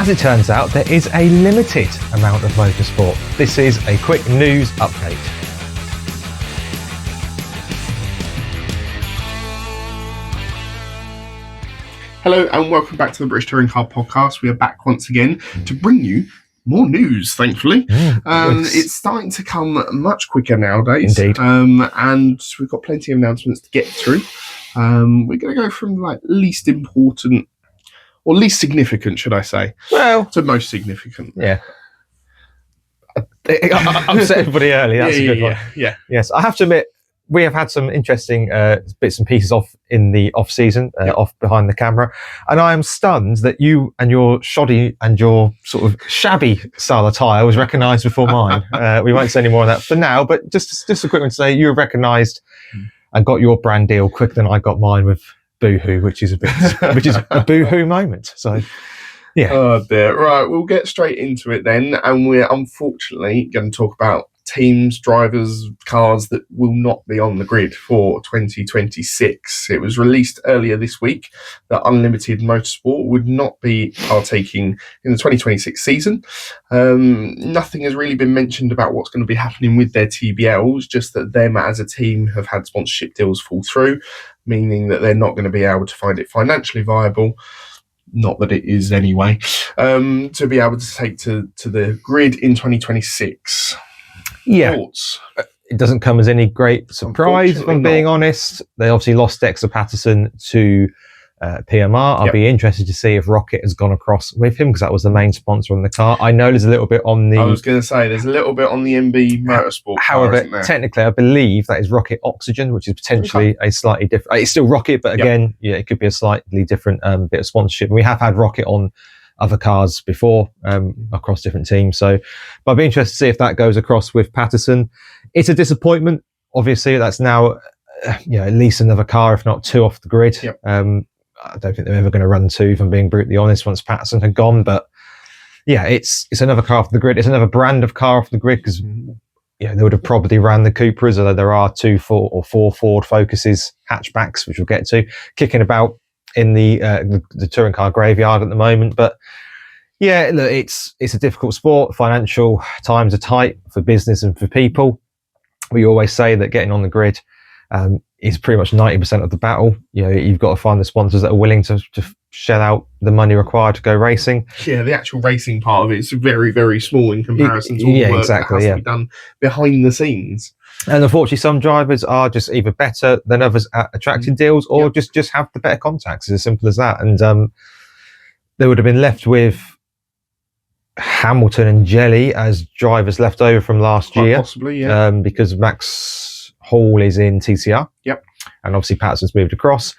As it turns out, there is a limited amount of motorsport. This is a quick news update. Hello and welcome back to the British Touring Car Podcast. We are back once again to bring you more news, thankfully. It's starting to come much quicker nowadays. Indeed. And we've got plenty of announcements to get through. We're going to go from least important, or least significant, should I say, to most significant. Yeah. I upset everybody early. That's a good one. Yeah. Yes, I have to admit, we have had some interesting bits and pieces off in the off season, off behind the camera, and I am stunned that you and your shoddy and your sort of shabby style attire was recognised before mine. We won't say any more on that for now, but just a quick one to say you were recognised and got your brand deal quicker than I got mine with Boohoo, which is a Boohoo moment. So. Yeah. Oh dear. Right, we'll get straight into it then, and we're unfortunately going to talk about teams, drivers, cars that will not be on the grid for 2026. It was released earlier this week that Unlimited Motorsport would not be partaking in the 2026 season. Nothing has really been mentioned about what's going to be happening with their TBLs, just that them as a team have had sponsorship deals fall through, meaning that they're not going to be able to find it financially viable. Not that it is anyway, to be able to take to the grid in 2026 Yeah. Thoughts? It doesn't come as any great surprise, if I'm being honest. They obviously lost Dexter Patterson to PMR. I'll be interested to see if Rocket has gone across with him, because that was the main sponsor on the car. I know there's a little bit on the... I was going to say, there's a little bit on the MB Motorsport However, car, technically, I believe that is Rocket Oxygen, which is potentially a slightly different... It's still Rocket, but again, it could be a slightly different bit of sponsorship. And we have had Rocket on other cars before, across different teams. So, but I'd be interested to see if that goes across with Patterson. It's a disappointment. Obviously, that's now, at least another car, if not two, off the grid. Yep. I don't think they're ever going to run two, if I'm being brutally honest, once Patterson had gone. But yeah, it's another car off the grid. It's another brand of car off the grid, because they would have probably ran the Cupras, although there are four Ford Focuses hatchbacks, which we'll get to, kicking about in the touring car graveyard at the moment. But yeah, look, it's a difficult sport. Financial times are tight for business and for people. We always say that getting on the grid is pretty much 90% of the battle. You've got to find the sponsors that are willing to shell out the money required to go racing. Yeah, the actual racing part of it is very, very small in comparison to all the work that has to be done behind the scenes. And unfortunately, some drivers are just either better than others at attracting deals, or just have the better contacts. It's as simple as that. And they would have been left with Hamilton and Jelly as drivers left over from last year. Possibly, yeah. Because Max Hall is in TCR. Yep. And obviously Patterson's moved across.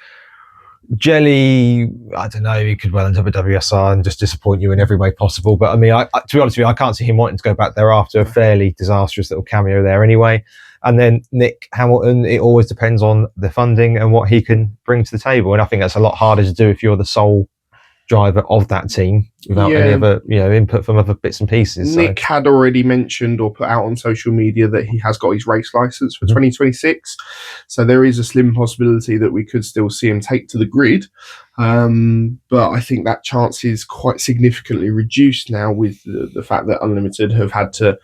Jelly, I don't know, he could well enter WSR and just disappoint you in every way possible. But I mean, to be honest with you, I can't see him wanting to go back there after a fairly disastrous little cameo there anyway. And then Nick Hamilton, it always depends on the funding and what he can bring to the table. And I think that's a lot harder to do if you're the sole driver of that team without any other input from other bits and pieces. Nick had already mentioned or put out on social media that he has got his race license for 2026, so there is a slim possibility that we could still see him take to the grid, but I think that chance is quite significantly reduced now with the fact that Unlimited have had to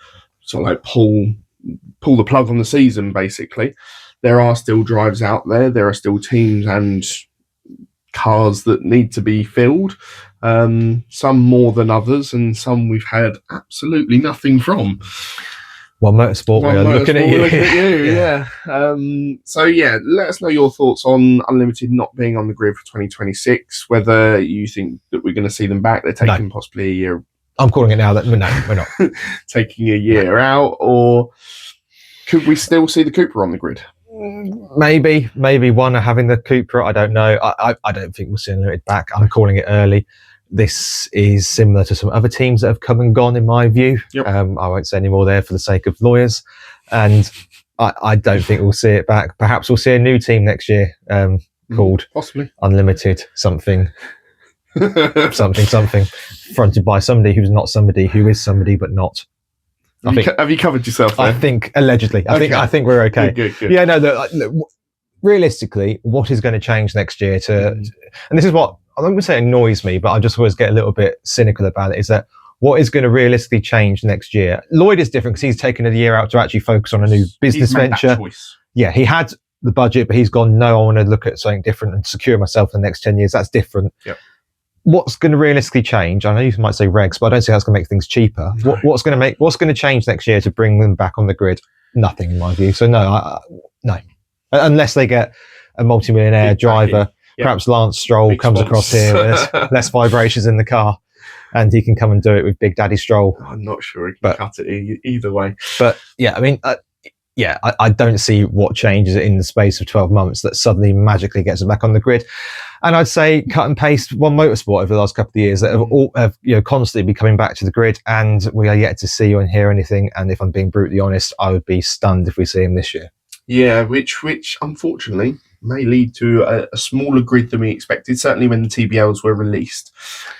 sort of pull the plug on the season. Basically, there are still drives out there are still teams and cars that need to be filled, some more than others, and some we've had absolutely nothing from. Motorsport, we are looking at you. Yeah. So let us know your thoughts on Unlimited not being on the grid for 2026, whether you think that we're going to see them back. They're taking possibly a year. I'm calling it now that we're not taking a year out, or could we still see the Cooper on the grid? Maybe one are having the Cupra. I don't know. I don't think we'll see Unlimited back. I'm calling it early. This is similar to some other teams that have come and gone, in my view. Yep. I won't say any more there for the sake of lawyers. And I don't think we'll see it back. Perhaps we'll see a new team next year called possibly Unlimited something. something fronted by somebody who's not somebody who is somebody but not. Have you covered yourself there? I think allegedly. I think we're okay. Good. Yeah, no. Look, realistically, what is going to change next year? And this is what I don't want to say annoys me, but I just always get a little bit cynical about it, is that what is going to realistically change next year? Lloyd is different because he's taken a year out to actually focus on a new business venture. That choice. Yeah, he had the budget, but he's gone, no, I want to look at something different and secure myself for the next 10 years. That's different. Yep. What's going to realistically change? I know you might say regs, but I don't see how it's going to make things cheaper. No. What's going to change next year to bring them back on the grid? Nothing, in my view. So no, no, unless they get a multi-millionaire driver. Yep. Perhaps Lance Stroll comes across here with less vibrations in the car, and he can come and do it with Big Daddy Stroll. I'm not sure he can cut it either way. But yeah, I mean, I don't see what changes in the space of 12 months that suddenly magically gets them back on the grid. And I'd say cut and paste One Motorsport over the last couple of years that have constantly been coming back to the grid, and we are yet to see or hear anything. And if I'm being brutally honest, I would be stunned if we see him this year. Yeah, which unfortunately may lead to a smaller grid than we expected, certainly when the TBLs were released.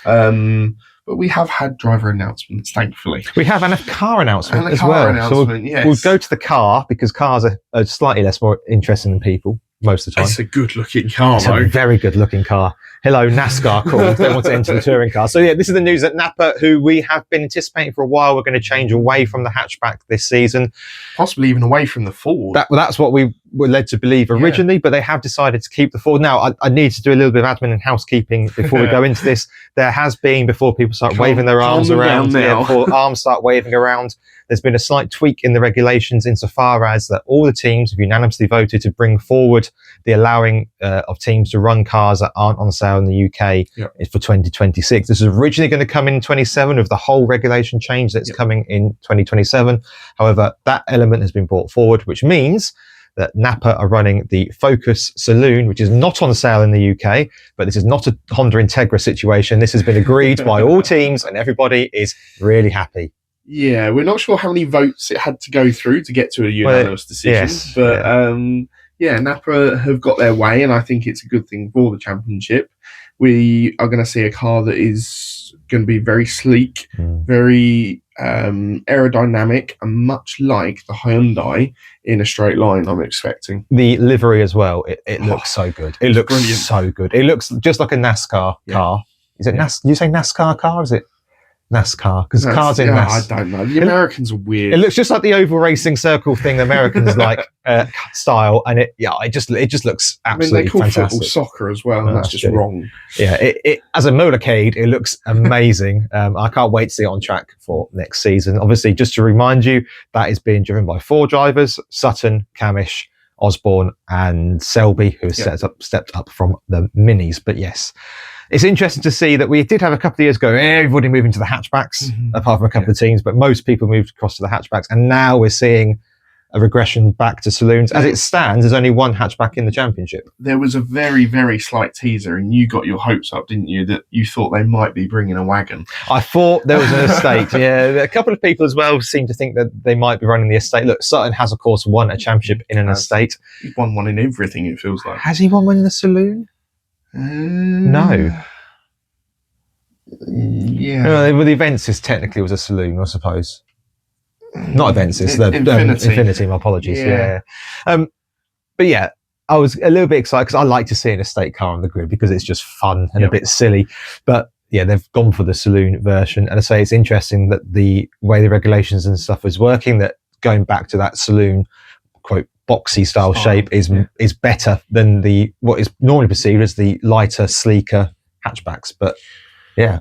But we have had driver announcements, thankfully. We have, and a car announcement as well. So we'll go to the car, because cars are slightly more interesting than people most of the time. It's a good-looking car, though. It's a very good-looking car. Hello, NASCAR called. They want to enter the touring car. So yeah, this is the news at NAPA, who we have been anticipating for a while. We're going to change away from the hatchback this season. Possibly even away from the Ford. That's what we were led to believe originally, but they have decided to keep the Ford. Now, I need to do a little bit of admin and housekeeping before we go into this. There has been, before people start waving their arms around, before arms start waving around, there's been a slight tweak in the regulations insofar as that all the teams have unanimously voted to bring forward the allowing of teams to run cars that aren't on sale in the UK for 2026. This is originally going to come in 27 with the whole regulation change that's coming in 2027. However, that element has been brought forward, which means that NAPA are running the Focus Saloon, which is not on sale in the UK, but this is not a Honda Integra situation. This has been agreed by all teams, and everybody is really happy. Yeah, we're not sure how many votes it had to go through to get to a unanimous decision, but NAPA have got their way, and I think it's a good thing for the championship. We are going to see a car that is going to be very sleek, very aerodynamic, and much like the Hyundai in a straight line, I'm expecting. The livery as well, it looks so good. It looks brilliant. So good. It looks just like a NASCAR car. Is it do you say NASCAR car, or is it NASCAR? Because cars in NASCAR. I don't know. The Americans are weird. It looks just like the oval racing circle thing the Americans like style, and it just looks absolutely they call fantastic. Football soccer as well, and that's just wrong. Yeah, it as a motorcade, it looks amazing. I can't wait to see it on track for next season. Obviously, just to remind you, that is being driven by 4 drivers: Sutton, Camish, Osborne, and Selby, who has stepped up from the minis. But yes, it's interesting to see that we did have a couple of years ago, everybody moving to the hatchbacks, apart from a couple of teams, but most people moved across to the hatchbacks. And now we're seeing a regression back to saloons. As it stands, there's only one hatchback in the championship. There was a very, very slight teaser, and you got your hopes up, didn't you, that you thought they might be bringing a wagon? I thought there was an estate. Yeah, a couple of people as well seem to think that they might be running the estate. Look, Sutton has, of course, won a championship in an estate. He's won one in everything, it feels like. Has he won one in the saloon? No. Yeah. Well, the Avensis technically was a saloon, I suppose. Not Avensis, the Infinity. My apologies. Yeah. But yeah, I was a little bit excited because I like to see an estate car on the grid because it's just fun and a bit silly. But yeah, they've gone for the saloon version, and I say it's interesting that the way the regulations and stuff is working, that going back to that saloon quote boxy style shape is better than what is normally perceived as the lighter, sleeker hatchbacks. But yeah.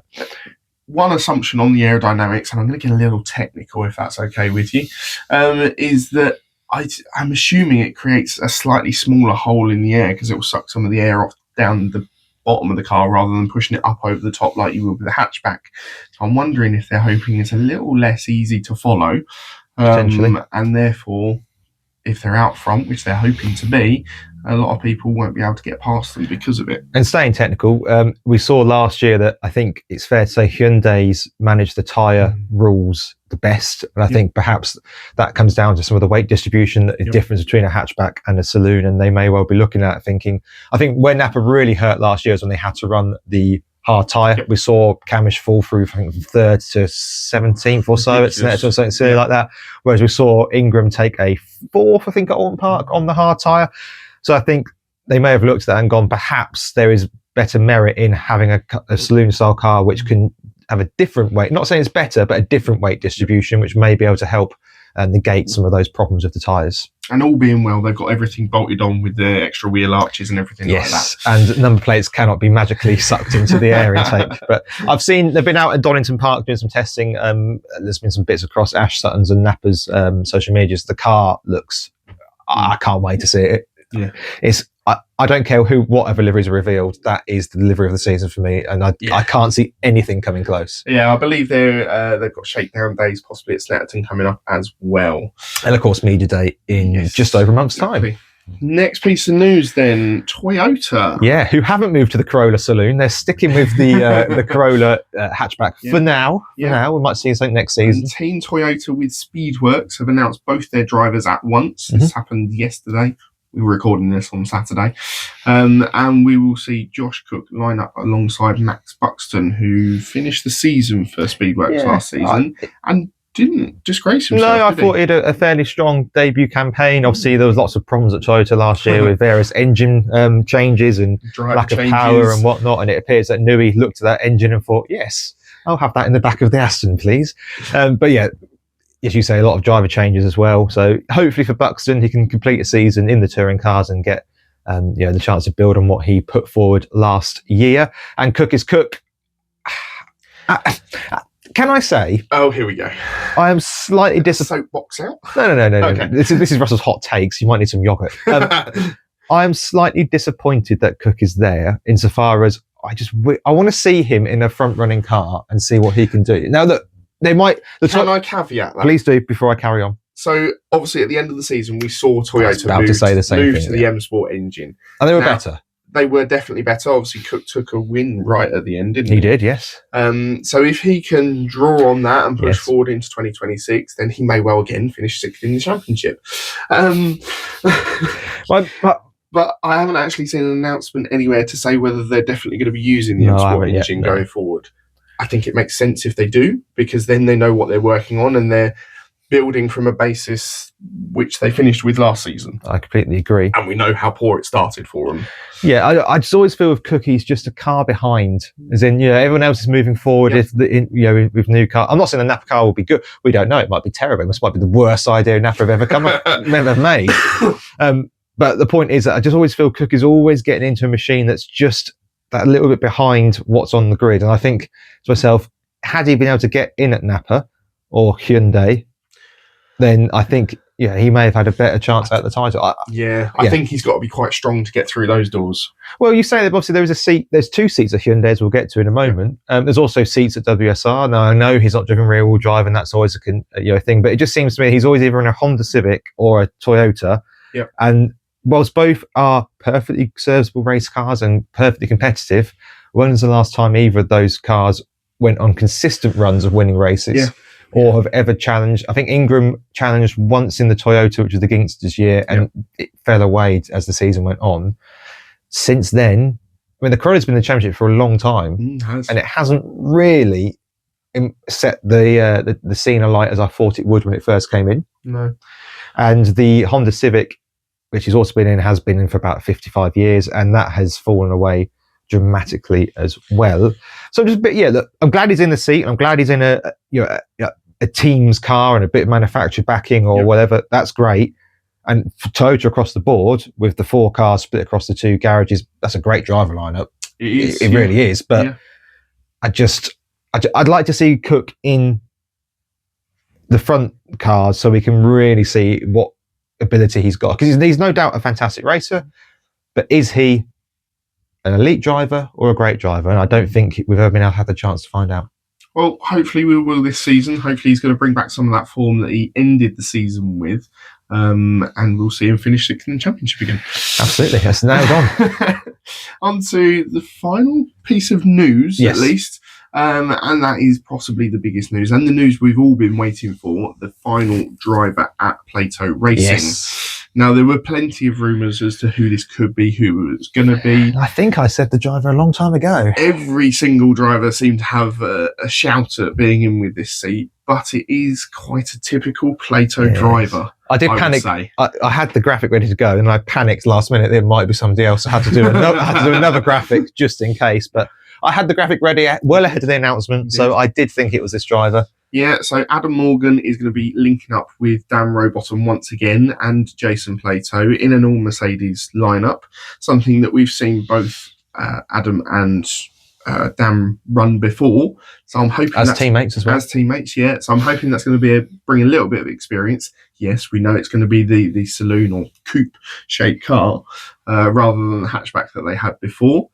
One assumption on the aerodynamics, and I'm going to get a little technical if that's okay with you, is that I'm assuming it creates a slightly smaller hole in the air because it will suck some of the air off down the bottom of the car rather than pushing it up over the top like you would with a hatchback. So I'm wondering if they're hoping it's a little less easy to follow, potentially, and therefore, if they're out front, which they're hoping to be, a lot of people won't be able to get past them because of it. And staying technical, we saw last year that I think it's fair to say Hyundai's managed the tyre rules the best. And I think perhaps that comes down to some of the weight distribution, the difference between a hatchback and a saloon. And they may well be looking at thinking, I think where Napa really hurt last year is when they had to run the hard tyre. We saw Camish fall through, I think, from 3rd to 17th or so. It's something silly like that. Whereas we saw Ingram take a 4th, I think, at Alton Park on the hard tyre. So I think they may have looked at that and gone, perhaps there is better merit in having a saloon style car which can have a different weight, not saying it's better, but a different weight distribution, which may be able to help negate some of those problems with the tyres. And all being well, they've got everything bolted on with the extra wheel arches and everything like that. Yes, and number plates cannot be magically sucked into the air intake. But I've seen, they've been out at Donington Park doing some testing. There's been some bits across Ash Sutton's and NAPA's social medias. The car looks, I can't wait to see it. Yeah. I don't care whatever liveries are revealed. That is the delivery of the season for me, and I can't see anything coming close. Yeah, I believe they've got shakedown days possibly at Snetterton coming up as well, and of course media day in just over a month's time. Next piece of news then, Toyota. Yeah, who haven't moved to the Corolla saloon. They're sticking with the Corolla hatchback for now. For now, we might see something next season. And Team Toyota with Speedworks have announced both their drivers at once. This happened yesterday. We were recording this on Saturday. And we will see Josh Cook line up alongside Max Buxton, who finished the season for Speedworks last season and didn't disgrace himself. No, I thought he had a fairly strong debut campaign. Obviously, there was lots of problems at Toyota last year with various engine changes and lack of power and whatnot. And it appears that Nui looked at that engine and thought, yes, I'll have that in the back of the Aston, please. But yeah, as you say, a lot of driver changes as well. So hopefully for Buxton, he can complete a season in the touring cars and get the chance to build on what he put forward last year. And Cook is Cook. Can I say? Oh, here we go. I am slightly disappointed. Soapbox out? No. Okay. This is Russell's hot takes. You might need some yogurt. I am slightly disappointed that Cook is there, insofar as I want to see him in a front running car and see what he can do. Now that they might. Can I caveat that? Please do before I carry on. So obviously, at the end of the season, we saw Toyota move to the M Sport engine, and they were better. They were definitely better. Obviously, Cook took a win right at the end, didn't he? He did, yes. So if he can draw on that and push forward into 2026, then he may well again finish sixth in the championship. But I haven't actually seen an announcement anywhere to say whether they're definitely going to be using the M Sport engine going forward. I think it makes sense if they do, because then they know what they're working on and they're building from a basis which they finished with last season. I completely agree. And we know how poor it started for them. Yeah, I just always feel with Cookie's just a car behind. As in, everyone else is moving forward with new car. I'm not saying the Napa car will be good. We don't know. It might be terrible. This might be the worst idea Napa have ever made. But the point is that I just always feel Cook is always getting into a machine that's just that little bit behind what's on the grid. And I think to myself, had he been able to get in at Napa or Hyundai, then I think he may have had a better chance at the title. I think he's got to be quite strong to get through those doors. Well, you say that obviously there's two seats at Hyundai, as we'll get to in a moment. There's also seats at WSR. Now I know he's not driven rear wheel drive, and that's always a thing, but it just seems to me he's always either in a Honda Civic or a Toyota. Yep. And whilst both are perfectly serviceable race cars and perfectly competitive, when was the last time either of those cars went on consistent runs of winning races or have ever challenged? I think Ingram challenged once in the Toyota, which was the Ginsters year, and it fell away as the season went on. Since then, I mean, the Corolla's been in the championship for a long time, and it hasn't really set the scene alight as I thought it would when it first came in. No. And the Honda Civic, which he's also has been in for about 55 years, and that has fallen away dramatically as well. So I'm just look, I'm glad he's in the seat. I'm glad he's in a team's car and a bit of manufacturer backing or whatever. That's great. And for Toyota across the board with the 4 cars split across the 2 garages, that's a great driver lineup. It really is. But I'd like to see Cook in the front cars so we can really see what ability he's got, because he's no doubt a fantastic racer, but is he an elite driver or a great driver? And I don't think we've ever been able to have the chance to find out. Well, hopefully we will this season. Hopefully he's going to bring back some of that form that he ended the season with, and we'll see him finish 6th in the championship again. Absolutely, that's nailed on. On to the final piece of news, at least. And that is possibly the biggest news, and the news we've all been waiting for, the final driver at PLATO Racing. Yes. Now, there were plenty of rumours as to who this could be, who it was going to be. I think I said the driver a long time ago. Every single driver seemed to have a shout at being in with this seat. but it is quite a typical Plato Yes. driver. I did would panic. say. I had the graphic ready to go, and I panicked last minute. There might be somebody else. I had to do another graphic just in case. But I had the graphic ready well ahead of the announcement, so I did think it was this driver. Yeah, so Adam Morgan is going to be linking up with Dan Rowbottom once again and Jason Plato in an all-Mercedes lineup, something that we've seen both Adam and Dan run before. So I'm hoping as teammates as well. As teammates, yeah. So I'm hoping that's going to bring a little bit of experience. Yes, we know it's going to be the saloon or coupe-shaped car rather than the hatchback that they had before.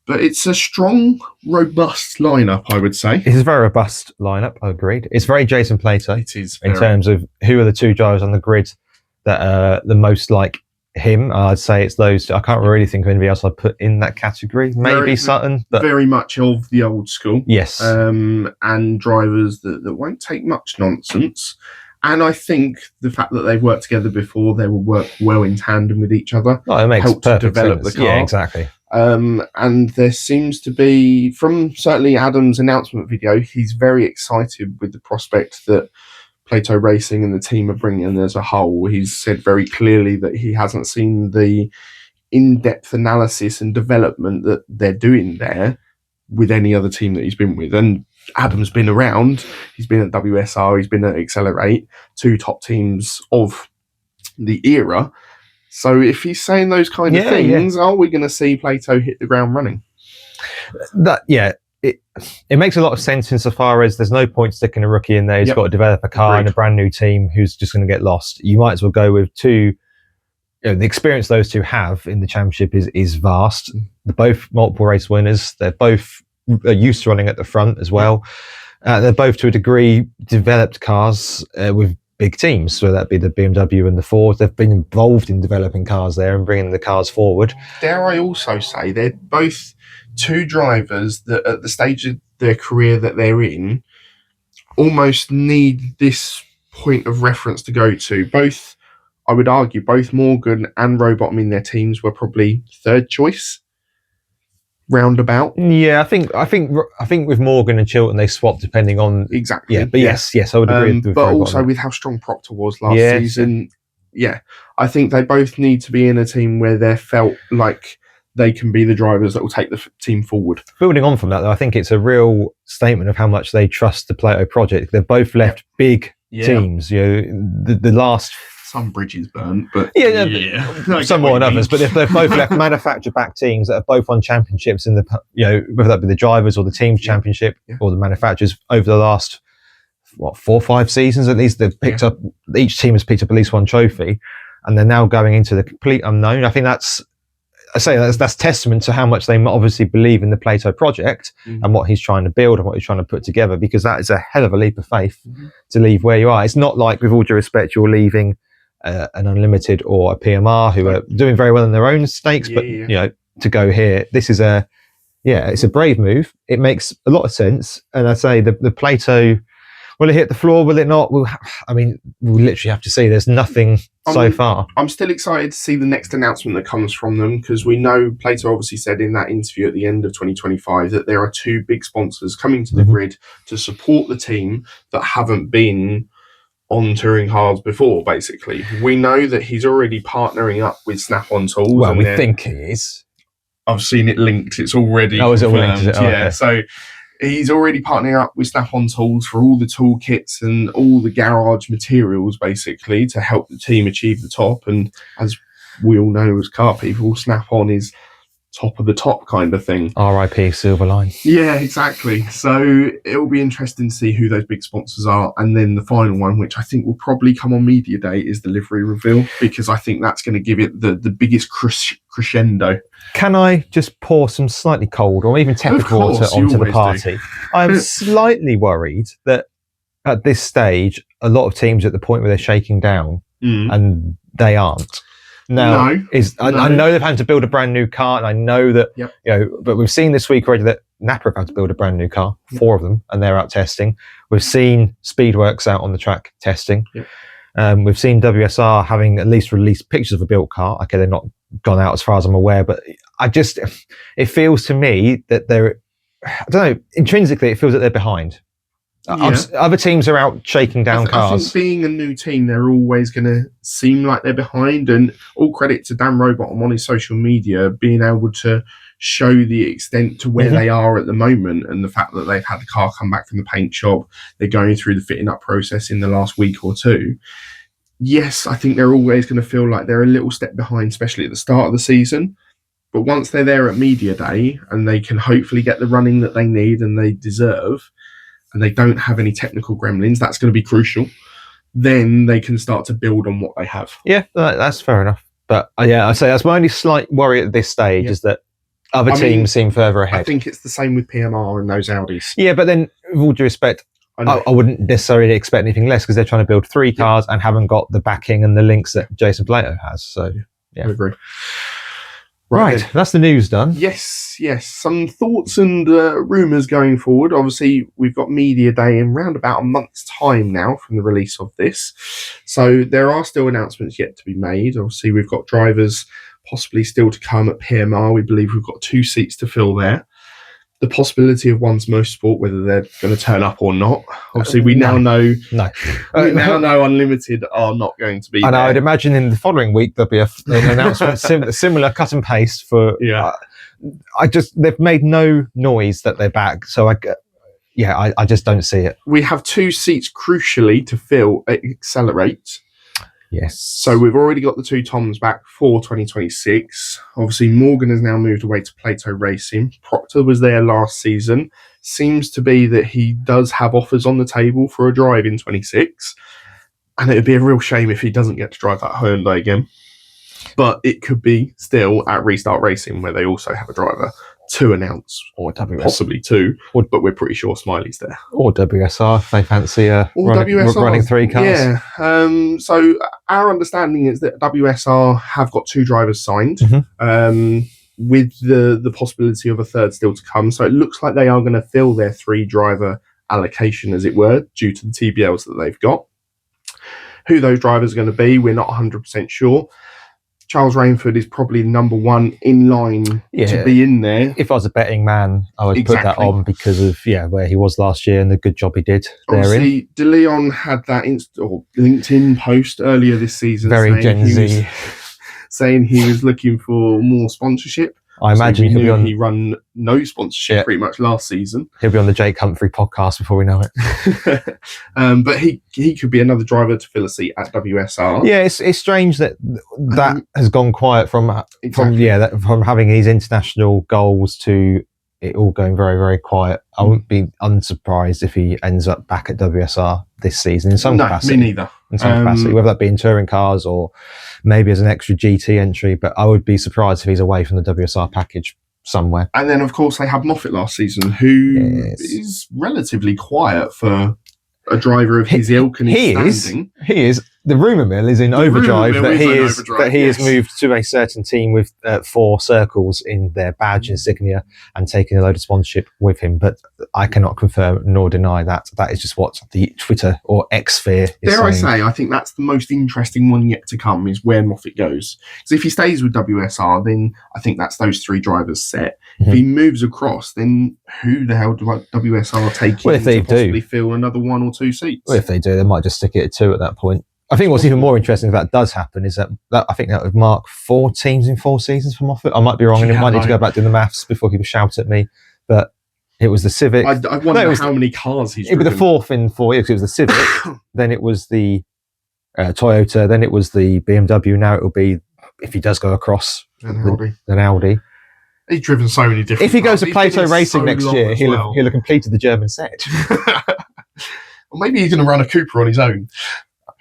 But it's a strong, robust lineup, I would say. It's a very robust lineup, I agreed. It's very Jason Plato. It is. In terms of who are the two drivers on the grid that are the most like him. I'd say it's those two. I can't really think of anybody else I'd put in that category. Maybe Sutton. But very much of the old school. Yes. And drivers that won't take much nonsense. And I think the fact that they've worked together before, they will work well in tandem with each other. It makes help perfect to develop sense. the car. Yeah, exactly. And there seems to be, from certainly Adam's announcement video, he's very excited with the prospect that Plato Racing and the team are bringing as a whole. He's said very clearly that he hasn't seen the in-depth analysis and development that they're doing there with any other team that he's been with. And Adam's been around. He's been at WSR. He's been at Accelerate, two top teams of the era. So if he's saying those kind of things, are we going to see Plato hit the ground running? It makes a lot of sense insofar as there's no point sticking a rookie in there who's got to develop a car and a brand new team who's just going to get lost. You might as well go with two. The experience those two have in the championship is vast. They're both multiple race winners. They're both used to running at the front as well. They're both to a degree developed cars with big teams, whether that be the BMW and the Ford. They've been involved in developing cars there and bringing the cars forward. Dare I also say they're both two drivers that at the stage of their career that they're in almost need this point of reference to go to. Both, I would argue, both Morgan and Rowbottom in their teams were probably third choice. Roundabout. Yeah, I think with Morgan and Chilton they swapped depending on exactly. Yeah, but yes, I would agree. With but also with how strong Proctor was last season, I think they both need to be in a team where they felt like they can be the drivers that will take the team forward. Building on from that, though, I think it's a real statement of how much they trust the Plato project. They've both left big teams. The last. Some bridges burnt, but some more than others. But if they've both left manufacturer-backed teams that are both on championships in the, whether that be the drivers or the team's championship or the manufacturers over the last 4 or 5 seasons at least, they've picked up. Each team has picked up at least one trophy, and they're now going into the complete unknown. I think that's testament to how much they obviously believe in the Plato project and what he's trying to build and what he's trying to put together. Because that is a hell of a leap of faith to leave where you are. It's not like, with all due respect, you're leaving an Unlimited or a PMR who are doing very well in their own stakes, but to go here, this is it's a brave move. It makes a lot of sense, and I say the Plato, will it hit the floor? Will it not? We'll literally have to see. There's nothing so far. I'm still excited to see the next announcement that comes from them, because we know Plato obviously said in that interview at the end of 2025 that there are 2 big sponsors coming to the grid to support the team that haven't been on touring cars before. Basically, we know that he's already partnering up with Snap-on Tools. Well, we think he is. I've seen it linked. It's already is it linked? Okay. So he's already partnering up with Snap-on Tools for all the tool kits and all the garage materials, basically, to help the team achieve the top. And as we all know as car people, Snap-on is top of the top kind of thing. RIP Silverline. Yeah, exactly. So it will be interesting to see who those big sponsors are. And then the final one, which I think will probably come on media day, is the livery reveal, because I think that's going to give it the biggest crescendo. Can I just pour some slightly cold or even tepid water onto the party? I'm slightly worried that at this stage, a lot of teams are at the point where they're shaking down and they aren't. Now, I know they've had to build a brand new car, and I know that, but we've seen this week already that NAPA have had to build a brand new car, 4 of them, and they're out testing. We've seen Speedworks out on the track testing. We've seen WSR having at least released pictures of a built car. Okay, they're not gone out as far as I'm aware, but it feels to me that I don't know, intrinsically it feels that they're behind. Other teams are out shaking down I cars. think being a new team, they're always going to seem like they're behind. And all credit to Dan Robottom on his social media being able to show the extent to where they are at the moment, and the fact that they've had the car come back from the paint shop, they're going through the fitting up process in the last week or two. Yes, I think they're always going to feel like they're a little step behind, especially at the start of the season. But once they're there at media day and they can hopefully get the running that they need and they deserve, and they don't have any technical gremlins, that's going to be crucial. Then they can start to build on what they have. Yeah, that's fair enough. But I say that's my only slight worry at this stage is that other teams seem further ahead. I think it's the same with PMR and those Audis. Yeah, but then with all due respect, I wouldn't necessarily expect anything less because they're trying to build 3 cars and haven't got the backing and the links that Jason PLATO has. So yeah, I agree. Right, that's the news done. Yes. Some thoughts and rumours going forward. Obviously, we've got media day in round about a month's time now from the release of this. So there are still announcements yet to be made. Obviously, we've got drivers possibly still to come at PMR. We believe we've got 2 seats to fill there. The possibility of One's Motorsport, whether they're going to turn up or not. Obviously, we now know. No, we now know Unlimited are not going to be. And there. I'd imagine in the following week there'll be an announcement similar cut and paste for. Yeah. They've made no noise that they're back, so I just don't see it. We have 2 seats crucially to fill at Accelerate. Yes. So we've already got the 2 Toms back for 2026. Obviously, Morgan has now moved away to PLATO Racing. Proctor was there last season. Seems to be that he does have offers on the table for a drive in 26. And it would be a real shame if he doesn't get to drive that Hyundai again. But it could be still at Restart Racing, where they also have a driver to announce, or WSR. Possibly 2, but we're pretty sure Smiley's there. Or WSR if they fancy running 3 cars. Yeah. So our understanding is that WSR have got 2 drivers signed, with the possibility of a 3rd still to come. So it looks like they are going to fill their 3 driver allocation, as it were, due to the TBLs that they've got. Who those drivers are going to be, we're not 100% sure. Charles Rainford is probably number 1 in line to be in there. If I was a betting man, I would put that on because of where he was last year and the good job he did Obviously, De Leon had that LinkedIn post earlier this season. Very Gen Z. Saying he was looking for more sponsorship. I imagine he run no sponsorship pretty much last season. He'll be on the Jake Humphrey podcast before we know it. But he could be another driver to fill a seat at WSR. Yeah, it's strange that has gone quiet from having these international goals to it all going very, very quiet. I wouldn't be unsurprised if he ends up back at WSR this season in some capacity. Me neither. In some capacity, whether that be in touring cars or maybe as an extra GT entry. But I would be surprised if he's away from the WSR package somewhere. And then, of course, they had Moffat last season, who is relatively quiet for a driver of his ilk and his standing. He is. The rumour mill is in overdrive that he has moved to a certain team with 4 circles in their badge insignia and taking a load of sponsorship with him. But I cannot confirm nor deny that. That is just what the Twitter or X sphere is saying. I say, I think that's the most interesting one yet to come is where Moffat goes. Because if he stays with WSR, then I think that's those 3 drivers set. If he moves across, then who the hell do WSR take to possibly fill another 1 or 2 seats? Well, if they do, they might just stick it at 2 at that point. I think what's even more interesting if that does happen is that I think that would mark 4 teams in 4 seasons for Moffat. I might be wrong, and I might need to go back to the maths before people shout at me. But it was the Civic. I wonder how many cars he's driven. It was the 4th in 4 years. It was the Civic, then it was the Toyota, then it was the BMW. Now it will be, if he does go across, an Audi. He's driven so many different. If he goes to PLATO Racing next year, he'll have completed the German set. Or maybe he's going to run a Cooper on his own.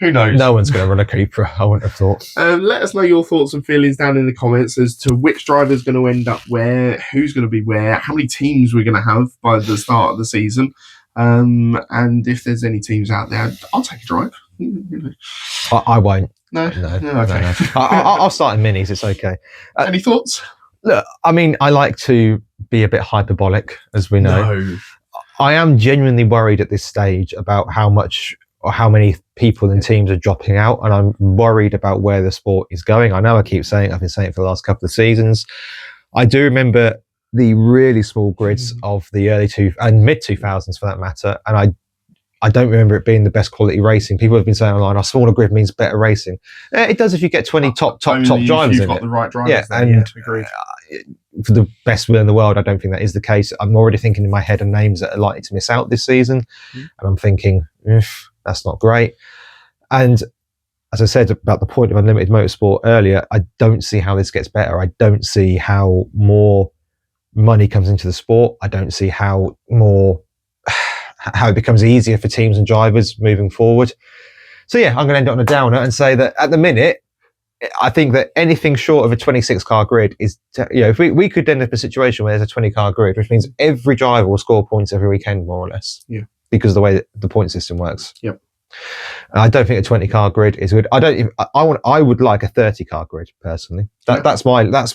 Who knows? No one's going to run a Cooper, I wouldn't have thought. Let us know your thoughts and feelings down in the comments as to which driver's going to end up where, who's going to be where, how many teams we're going to have by the start of the season. And if there's any teams out there, I'll take a drive. I won't. No. Okay. No. I'll start in minis, it's okay. Any thoughts? Look, I mean, I like to be a bit hyperbolic, as we know. No. I am genuinely worried at this stage about how much or how many people and teams are dropping out, and I'm worried about where the sport is going. I know I keep saying it, I've been saying it for the last couple of seasons. I do remember the really small grids of the early and mid 2000s for that matter, and I don't remember it being the best quality racing. People have been saying online, "A smaller grid means better racing." It does if you get 20 top drivers You've in got it. the right drivers. Yeah, there, and agreed. For the best will in the world, I don't think that is the case. I'm already thinking in my head of names that are likely to miss out this season, and I'm thinking, that's not great. And as I said about the point of unlimited motorsport earlier, I don't see how this gets better. I don't see how more money comes into the sport. I don't see how it becomes easier for teams and drivers moving forward. So yeah, I'm going to end it on a downer and say that at the minute, I think that anything short of a 26 car grid is, if we could end up in a situation where there's a 20 car grid, which means every driver will score points every weekend, more or less. Yeah. Because of the way that the point system works. Yep. I don't think a 20 car grid is good. I would like a 30 car grid personally. That's for me, that's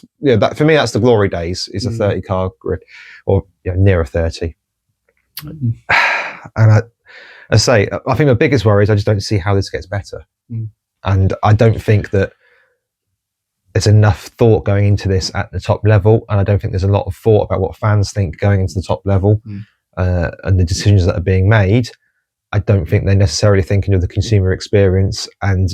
the glory days, is a 30 car grid, or near a 30. And I think the biggest worry is I just don't see how this gets better. And I don't think that there's enough thought going into this at the top level, and I don't think there's a lot of thought about what fans think going into the top level, and the decisions that are being made. I don't think they're necessarily thinking of the consumer experience. And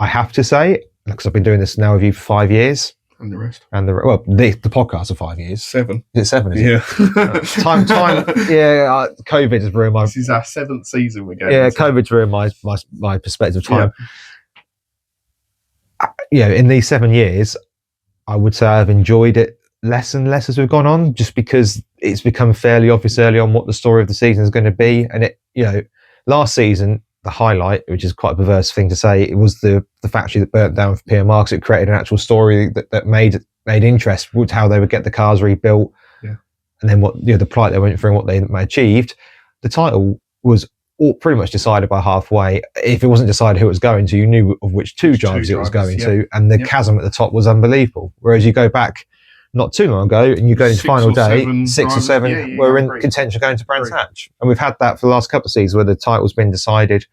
I have to say, because I've been doing this now with you for 5 years, and the rest, the podcast for 5 years. 7. Is it 7? Is it? Time. Yeah, COVID has ruined my. This is our 7th season we're going. Yeah, COVID's ruined my perspective of time. In these 7 years, I would say I've enjoyed it less and less as we've gone on, just because it's become fairly obvious early on what the story of the season is going to be. And last season, the highlight, which is quite a perverse thing to say, it was the factory that burnt down for PMR, because it created an actual story that made interest with how they would get the cars rebuilt, and then what the plight they went through and what they achieved. The title was all pretty much decided by halfway. If it wasn't decided who it was going to, you knew of which two drivers it was going to, and the chasm at the top was unbelievable. Whereas you go back not too long ago and you go into final day, 6 or 7 were in contention going to Brands Hatch. And we've had that for the last couple of seasons where the title's been decided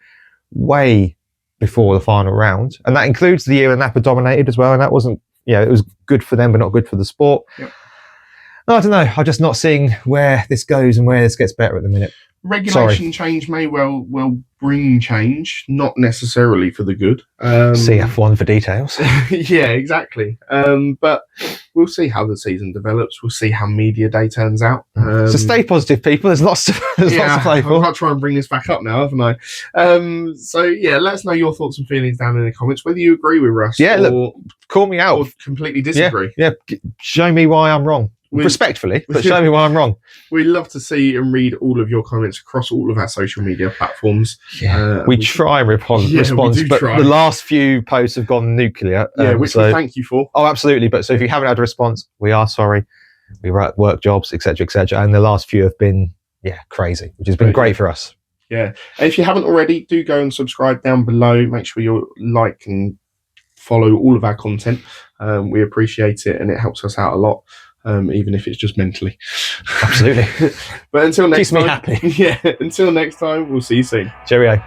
way before the final round. And that includes the year when NAPA dominated as well. And that wasn't, it was good for them, but not good for the sport. Yep. I don't know. I'm just not seeing where this goes and where this gets better at the minute. Regulation change may well bring change, not necessarily for the good. See F1 for details. Yeah, exactly. But we'll see how the season develops. We'll see how media day turns out. So stay positive, people. There's lots to play for. I've got to try and bring this back up now, haven't I? Let us know your thoughts and feelings down in the comments, whether you agree with Russ or call me out or completely disagree. Yeah, show me why I'm wrong. Respectfully, but show me why I'm wrong. We love to see and read all of your comments across all of our social media platforms. We try and respond, but the last few posts have gone nuclear. Which we thank you for. Oh, absolutely. But so if you haven't had a response, we are sorry. We write work jobs, etc., and the last few have been crazy, which has been great for us. Yeah, and if you haven't already, do go and subscribe down below. Make sure you like and follow all of our content. We appreciate it, and it helps us out a lot. Even if it's just mentally. Absolutely. But until next time. Keeps me happy. Yeah, until next time, we'll see you soon. Cheerio.